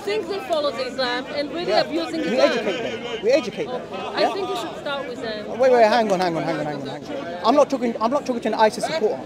think they follow the Islam and really abusing Islam. We educate them. We educate them. I think you should start with them. Wait, hang on. I'm not talking to an ISIS supporter.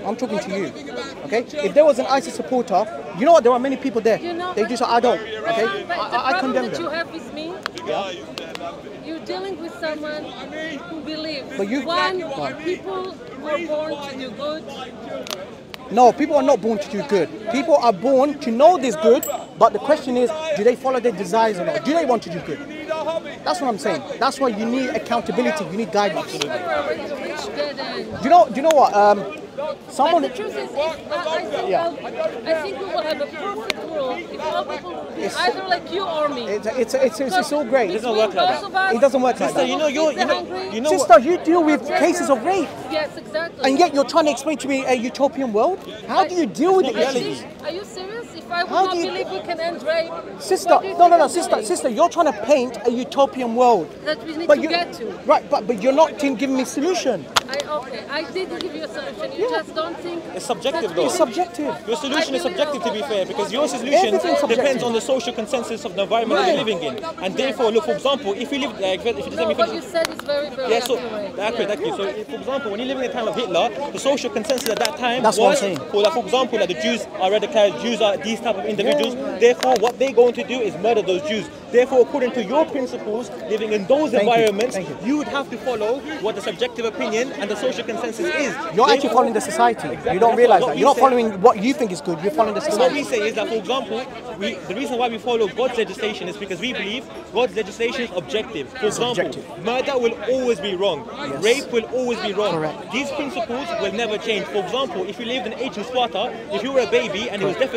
I'm talking to you. Okay? If there was an ISIS supporter, you know what? There are many people there. You know, they do so. I don't. Okay? I condemn that them. you have with me. Yeah. You're dealing with someone who believes But you, people were born to do good. No, people are not born to do good. People are born to know this good, but the question is, do they follow their desires or not? Do they want to do good? That's what I'm saying. That's why you need accountability. You need guidance. Do you know what? Someone. But the truth is, I think we will have a perfect world if all people will be either like you or me. It's all great. It doesn't work like that. It doesn't work like that. You know, Sister, you deal with cases of rape. Yes, exactly. And yet you're trying to explain to me a utopian world? How do you deal with the reality? Are you serious? If I would not believe we can end rape, sister, no, sister, you're trying to paint a utopian world. That we need to get to. Right, but you're not giving me a solution. I did give you a solution. You just don't think it's subjective though. It's subjective. Your solution is subjective, to be fair, because your solution depends on the social consensus of the environment that you're living in. And therefore, look, for example, if you live like, if you just let me what you said is very, very accurate. So, for example, when you live in the time of Hitler, the social consensus at that time was, for example, that the Jews are radicalized, Jews are these type of individuals. Therefore, what they're going to do is murder those Jews. Therefore, according to your principles, living in those environments, you would have to follow what the subjective opinion and the social consensus is. You're actually following the society. Exactly. You don't realize that. You're not following what you think is good. You're following the society. What we say is that, for example, the reason why we follow God's legislation is because we believe God's legislation is objective. For example, murder will always be wrong. Yes. Rape will always be wrong. Correct. These principles will never change. For example, if you lived in ancient Sparta, if you were a baby and it was like,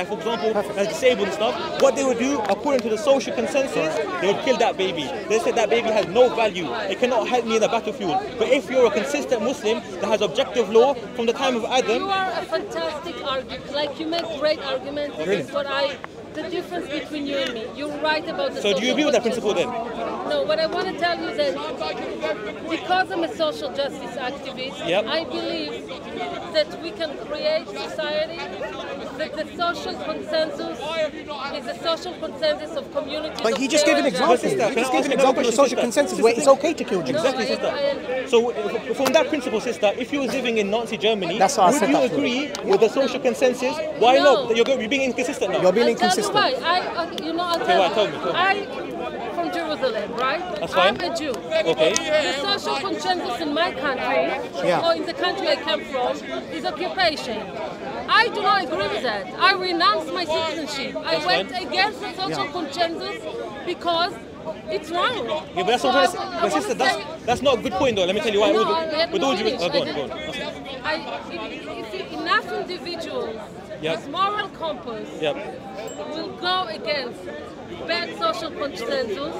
for example, disabled and stuff, what they would do, according to the social consensus, they would kill that baby. They said that baby has no value. It cannot help me in the battlefield. But if you're a consistent Muslim that has objective law from the time of Adam, you are a fantastic argument. Like, you make great arguments. This is what the difference between you and me. You're right about the. So do you agree with that principle then? No, what I want to tell you is that because I'm a social justice activist, I believe that we can create society that the social consensus is a social consensus of communities. But he just gave an example. He just gave an example of the social consensus where it's okay to kill Jews. Exactly, sister. So from that principle, sister, if you were living in Nazi Germany, would you agree with the social consensus? Why not? You're being inconsistent now. You're being inconsistent. Why? Tell me. From Jerusalem, right? That's fine. I'm a Jew. Okay. The social consensus in my country, or in the country I come from, is occupation. I do not agree with that. I renounced my citizenship. I went against the social consensus because it's wrong. Yeah, but that's what I'm trying to say. Sister, that's not a good point though. Let me tell you why. Go on. If enough individuals with moral compass will go against bad social consensus,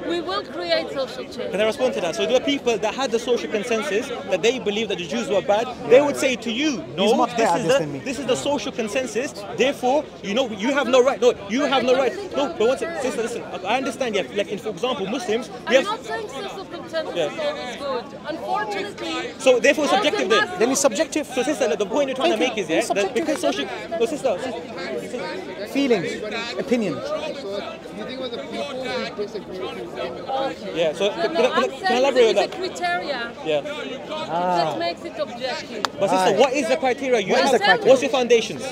we will create social change. Can I respond to that? So there are people that had the social consensus that they believe that the Jews were bad. They would say to you, no, this is the social consensus. Therefore, you have no right. No, you have no right. No, but one second, sister, listen. I understand. Like, for example, Muslims. I'm not saying social consensus is always good. Unfortunately. So therefore, it's subjective then. Then it's subjective. So sister, the point you're trying to make is that because social. No, sister. Feelings, opinions. You think about the people who disagree with you? Yeah, so can I elaborate on that? The criteria that makes it objective. But sister, what is the criteria you have? What's your foundations?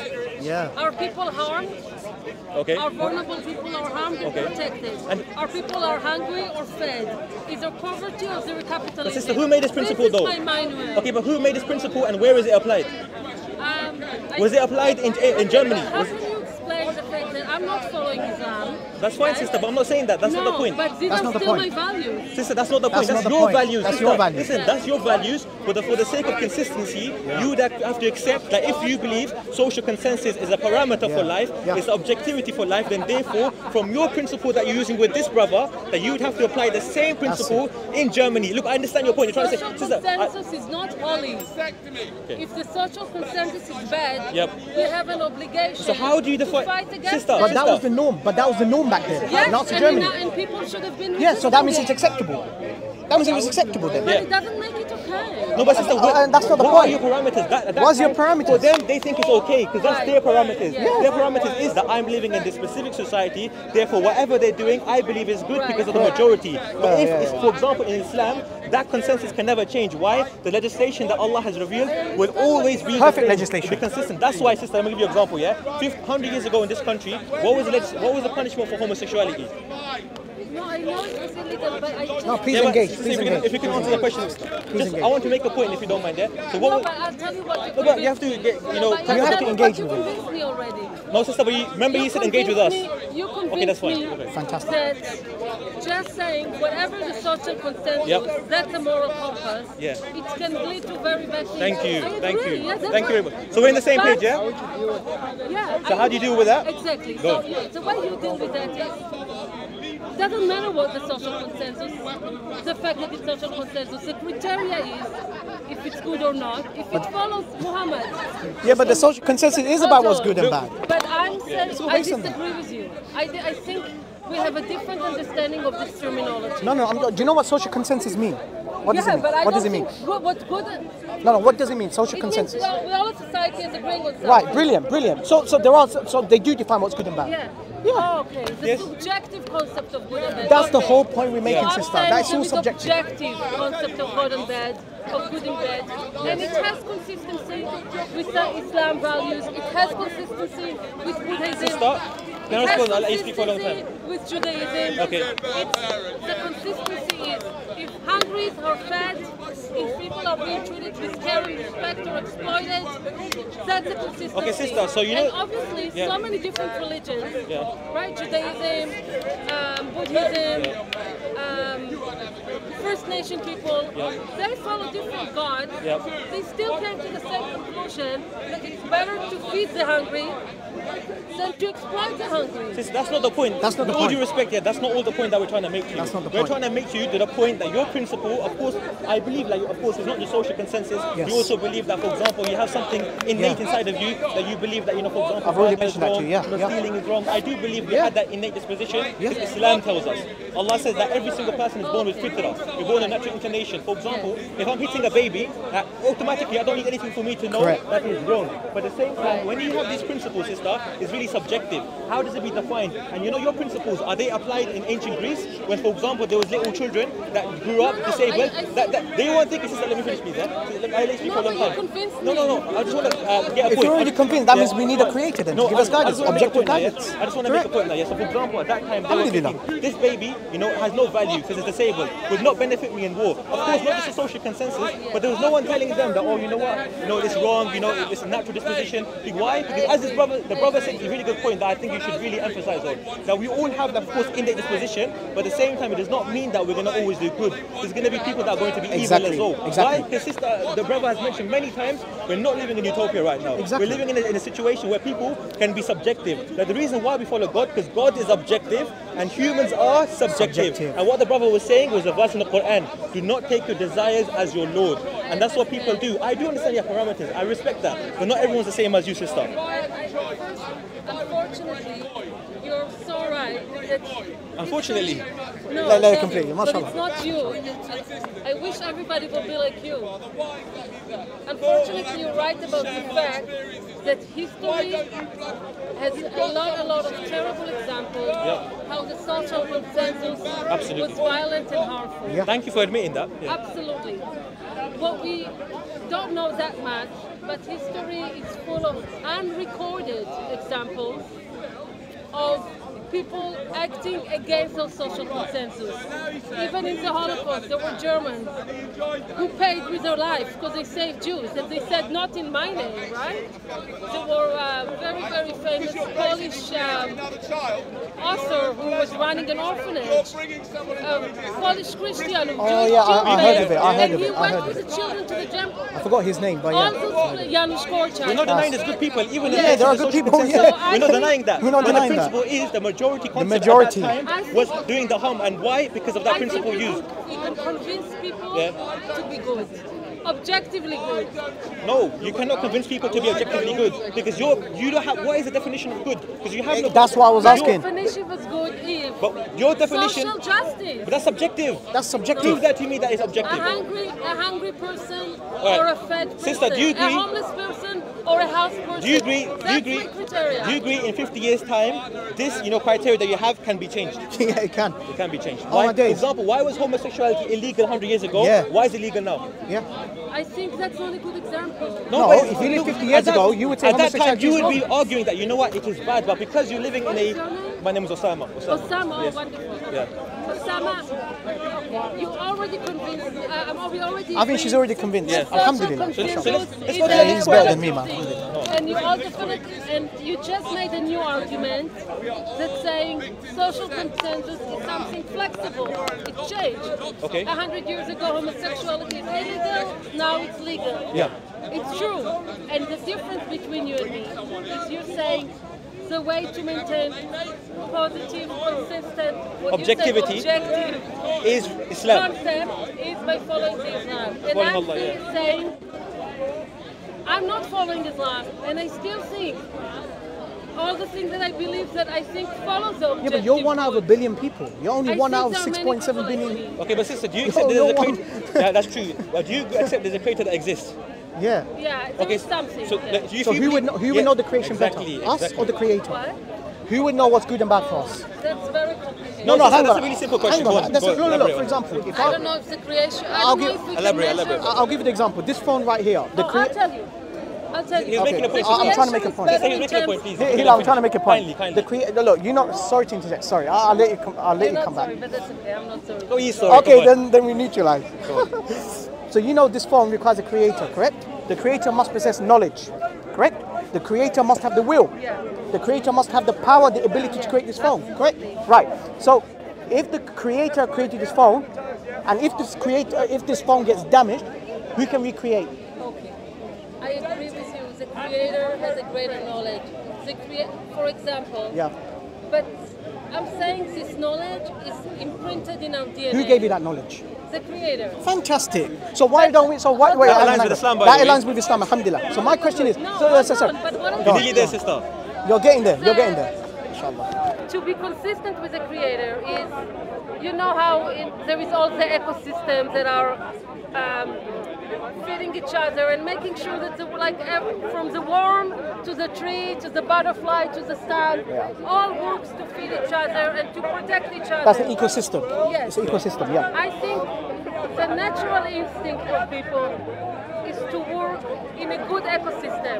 Yeah. Are people harmed? Okay. Are vulnerable people are harmed and protected? And are people are hungry or fed? Is there poverty or is there capitalism? But sister, who made this principle though? Okay, but who made this principle and where is it applied? Was it applied in Germany? The fact that I'm not following Islam. That's fine, sister, but I'm not saying that. That's not the point. But these are still my values. Sister, that's not the point. That's your values. That's your values. Listen, that's your values. But for the sake of consistency, you would have to accept that if you believe social consensus is a parameter for life, it's objectivity for life, then therefore, from your principle that you're using with this brother, that you would have to apply the same principle in Germany. Look, I understand your point. You're trying to say, sister, consensus is not holy. If the social consensus is bad, we have an obligation. So how do you define? Sister, but that was the norm. But that was the norm back then. Yes, Nazi Germany. And people should have been. Yeah, so that means it's acceptable. That means it was acceptable then. But it doesn't make it okay. No, but sister, and that's not the what point. are your parameters? What's your parameters? For them, they think it's okay because that's their parameters. Yeah. Their parameters is that I'm living in this specific society. Therefore, whatever they're doing, I believe is good because of the majority. But if, for example, in Islam, that consensus can never change. Why? The legislation that Allah has revealed will always be perfect legislation. Be consistent. That's why, sister, let me give you an example. Yeah, 100 years ago in this country, what was the punishment for homosexuality? No, I know it was illegal, but I just... No, please engage. Please engage. If you can answer the question, I want to make a point if you don't mind. Yeah. So what? No, but I'll tell you what. No, but you have to get, you know, you have to engage with it. it. You convinced me already. No, sister, but remember you said engage with us. You Okay, that's fine. me Fantastic. that just saying whatever the social consensus, that's a moral compass. Yeah. It can lead to very bad things. Thank you. I Thank agree. you. Yes, that's Thank you very right. much. So we're in the same page, yeah? Yeah. So how do you deal with that? Exactly. Go. So the way you deal with that is, it doesn't matter what the social consensus, the fact that it's social consensus, the criteria is if it's good or not, if it follows Muhammad. Yeah, but the social consensus is about what's good and bad. But I'm saying, all I based on that. disagree with you. I think we have a different understanding of this terminology. No, do you know what social consensus mean? What does it mean? But I What does don't it mean? think What good? No, what does it mean? Social It consensus. means we all of society is agreeing on something. Right, brilliant. So they do define what's good and bad. Yeah. Yeah. Oh, okay. The subjective concept of good and bad. That's the Okay. whole point we're making, So I'm sister. saying That's there all is subjective. Objective concept of good and bad, of good and bad, and it has consistency with the Islam values. It has consistency with Buddhism. Sister, can I It has respond? I'll let you speak for a long time. consistency with Judaism. Okay. The consistency is if hungry or fed, if people are being treated with care and respect or exploited, that's the consistency. Okay, sister, so you know... And obviously, so many different religions, right? Judaism, Buddhism, First Nation people, they follow different gods. They still came to the same conclusion that it's better to feed the hungry than to exploit the hungry. Sister, that's not the point. That's not the With all point. due respect, that's not all the point that we're trying to make to you. That's not the We're point. trying to make to you to the point that your principle, of course, I believe, like, of course, it's not just social consensus. Yes. You also believe that, for example, you have something innate inside of you that you believe that, you know, for example, I've already murder is mentioned that to wrong, you, yeah, you know, yeah. stealing is wrong. I do believe we had that innate disposition because Islam tells us. Allah says that every single person is born with fitrah. You're born a natural inclination. For example, if I'm hitting a baby, automatically I don't need anything for me to know that is wrong. But at the same time, when you have these principles, sister, it's really subjective. How does it be defined? And you know your principles, are they applied in ancient Greece? When, for example, there was little children that grew up disabled, that they weren't thinking, sister, let me finish, please. I let you speak for a long time. No. I just want to get a If point. you're already convinced, that means we need a creator then to give us guidance, objective guidance. I just want to make a point now. Yeah. So, for example, at that time, they were Alhamdulillah. thinking, this baby, you know, has no value because it's disabled, would not benefit me in war. Of course, not just a social consensus, but there was no one telling them that, oh, you know what, it's wrong, it's a natural disposition. Why? Because as the brother said, a really good point that I think you should really emphasize on, that we all have that, of course, innate disposition, but at the same time, it does not mean that we're going to always do good. There's going to be people that are going to be evil as well. Exactly. Why? Because the brother has mentioned many times, we're not living in utopia right now. Exactly. We're living in a situation where people can be subjective. Now, the reason why we follow God, because God is objective and humans are subjective. And what the brother was saying was a verse in the Quran, do not take your desires as your Lord. And that's what people do. I do understand your parameters, I respect that, but not everyone's the same as you, sister. Unfortunately, you're so right. Unfortunately. No, Let it complete, but mashallah. it's not you. I wish everybody would be like you. Unfortunately, you're right about the fact that history has a lot of terrible examples how the social consensus was violent and harmful. Yeah. Thank you for admitting that. Yeah. Absolutely. What we don't know that much, but history is full of unrecorded examples of people acting against those social consensus. Even in the Holocaust, there were Germans who paid with their lives because they saved Jews, and they said, not in my name, right? There were a very famous Polish author who was running an orphanage, a Polish Christian of Jewish children. I heard of it, And he went with the children to the temple. I forgot his name, but All those Janusz Korczak. We're not denying there's good people, even Yeah, if there are there's good social people, consensus. yeah. We're not denying that. We're not but denying the that. principle is the majority concept majority. at that time was doing the harm. And why? Because of that I think principle you used. can convince people to be good, objectively good. No, you cannot convince people to be objectively good because you don't have. What is the definition of good? Because you have. That's what I was asking. The definition was good if But your definition. Social justice. But that's subjective. That's subjective. Prove that to me that is objective. A hungry person Right. or a fed person. Sister, do you agree? A homeless person or a house person. Do you agree? That's Do you agree? my criteria. Do you agree? In 50 years' time, this criteria that you have can be changed. Yeah, it can. It can be changed. Oh, my For days. example, why was homosexuality illegal 100 years ago? Yeah. Why is it legal now? Yeah. I think that's not a good example. No, but if you lived look, 50 years at ago, you would say at that time homosexuality you is would be wrong. arguing that it is bad, but because you're living in What a. is your name? My name is Osama. Osama, Yes. wonderful. Yeah. Osama, you already convinced me. I think she's already convinced. Yeah. Alhamdulillah. So let's go to the Yeah, next he's better than question. me, man. And you just made a new argument that's saying social consensus is something flexible. It changed. Okay. 100 years ago, homosexuality is illegal. Now it's legal. Yeah. It's true. And the difference between you and me is you're saying the way to maintain positive, consistent, Objectivity objective Is Islam. concept is by following the Islam. And Following I'm Allah, yeah. saying I'm not following Islam, and I still think all the things that I believe that I think follows the objective. Yeah, but you're 1 out of a billion people. You're only I one think out of there are many 6.7 people like billion. me. Okay, but sister, do you accept You're there's a one. creator? Yeah, that's true. But do you accept there's a creator that exists? Yeah. Yeah, there Okay, is something. so there. do you So feel who would know the creation exactly, better? Us exactly. or the creator? What? Who would know what's good and bad for us? That's very complicated. No, sister, hang that's on. a really simple question. Hang Go on. on, That's go a, on, no, no, elaborate for on it. example, if I don't know if the creation. I I'll don't know give- if we elaborate, can measure. elaborate. I'll give you the example. This phone right here. The Oh, I'll tell you. I'll tell you. He's making a point. I'm trying to make a point. Sister, he's making a point, please. Here, I'm trying to make a point. Kindly. Look, you're not. Sorry to interject. Sorry, I'll let you come. I'll let I'm you not come sorry, back. but that's okay. I'm not sorry. Oh, he's sorry. Okay, come on. then we neutralize. So this phone requires a creator, correct? The creator must possess knowledge, correct? The creator must have the will. Yeah. The creator must have the power, the ability to create this phone, correct? Right. So if the creator created this phone, and if this phone gets damaged, who can recreate? Okay. I agree with you. The creator has a greater knowledge. For example. Yeah. But I'm saying this knowledge is imprinted in our DNA. Who gave you that knowledge? The creator. Fantastic. So why don't we? So why? Wait, That hang aligns on. with Islam, by That the way. aligns with Islam. Alhamdulillah. So my question is. No, So, but what I'm You're Go on. nearly there, sister. You're getting there. You're getting there. Inshallah. to be consistent with the creator is, you know how there is all the ecosystems that are feeding each other and making sure that from the worm to the tree to the butterfly to the sun, all works to feed each other and to protect each other. That's an ecosystem. Yes. It's an ecosystem. Yeah. I think the natural instinct of people is to work in a good ecosystem.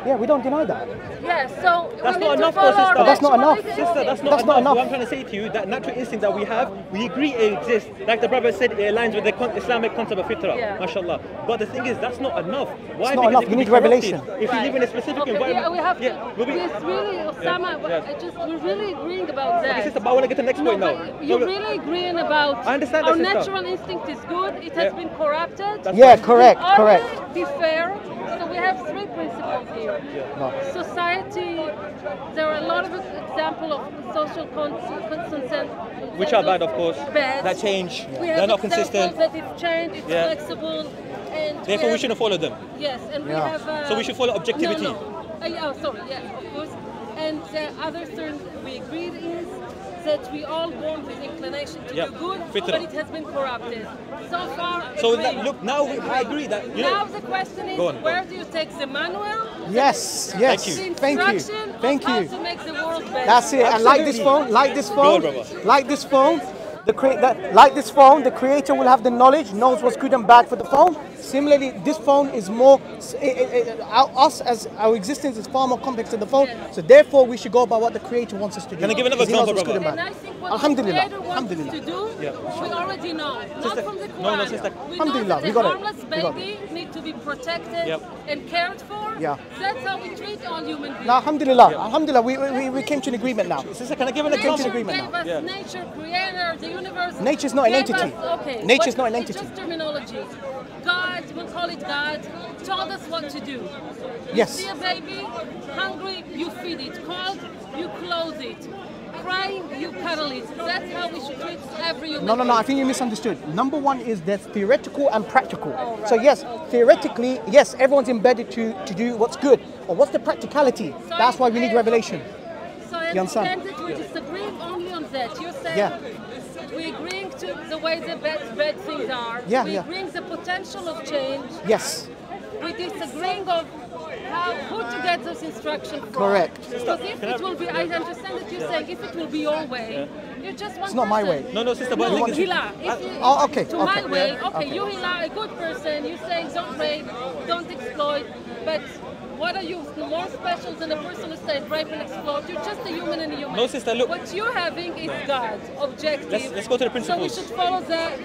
Yeah, we don't deny that. Yes, so That's we not need to enough, though, follow sister. our But that's not natural enough. instinct. Sister, that's That's not not enough. What enough. I'm trying to say to you, that natural instinct that we have, we agree it exists. Like the brother said, it aligns with the Islamic concept of fitrah, Yeah. mashallah. But the thing is, that's not enough. Why? It's not Because enough. it You could need be corrupted. revelation. If you live in a specific Okay, environment. yeah, we have to. we'll be- It's really, Osama, we're really agreeing about that. Okay, sister, but I want to get to the next point now. But you're really agreeing about I understand our that, sister. natural instinct is good, it has Yeah. been corrupted. Yeah, correct, Always correct. be fair. So we have three principles here. No. Society, there are a lot of examples of social consensus. Which are bad, of course. Bad. That change. We have They're not examples consistent. that it's changed, it's Yeah. flexible, and Therefore, we have- shouldn't follow them. Yes, and we Yeah. have. So we should follow objectivity. No, no. Sorry, yeah, of course. And the other thing we agreed is that we all born with inclination to Yeah, do good, fitrah. but it has been corrupted. So far, So agreed. look, now I agree that Now the question is, Go on, go where on. do you take the manual? Yes. The Yes. you. Thank you. instruction Thank of how you. to make the world better. That's it. And like this phone, like this Go phone, on, brother. like this phone, like this phone, the creator will have the knowledge, knows what's good and bad for the phone. Similarly, this phone is more, us as our existence is far more complex than the phone. So therefore, we should go by what the creator wants us to do. Can I give another Because he knows example, what's good brother? and And I bad. think what Alhamdulillah, the creator wants us alhamdulillah. to do, Yeah. we already know. Sister, Not from the no, Quran. sister. We know Alhamdulillah, that we the got it. harmless We got baby need to be protected Yep. and cared for. Yeah. That's how we treat all human beings. Now, alhamdulillah, alhamdulillah, we came to an agreement now. Sister, can I give an Came to an example? agreement Gave now. us Yeah. nature, creator, the universe. Nature's not an gave entity. us- okay. Nature's but not an it's entity. just terminology. God, we'll call it God, told us what to do. You Yes. see a baby, hungry, you feed it. Cold, you clothe it. Crying, you cuddle it. That's how we should treat every human No, I being. think you misunderstood. Number one is there's theoretical and practical. Oh, right. So yes, theoretically, yes, everyone's embedded to do what's good. But what's the practicality? That's why we need revelation. So I You understand? understand that we're disagreeing only on that. You're saying we're agreeing to the way the bad things are. We're agreeing the potential of change. Yes. We're disagreeing of who to get those instructions from. Correct. Because if it will be, I understand that you're saying if it will be your way, you're just one It's not my way. No, sister, but no, I think Hila, okay. To my way, you Hila, a good person, you're saying don't rape, don't exploit, but what are you more special than a person who said rape and exploit? You're just a human and a human. No, sister, look. What you're having is God, objective. Let's go to the principles. So we should follow that.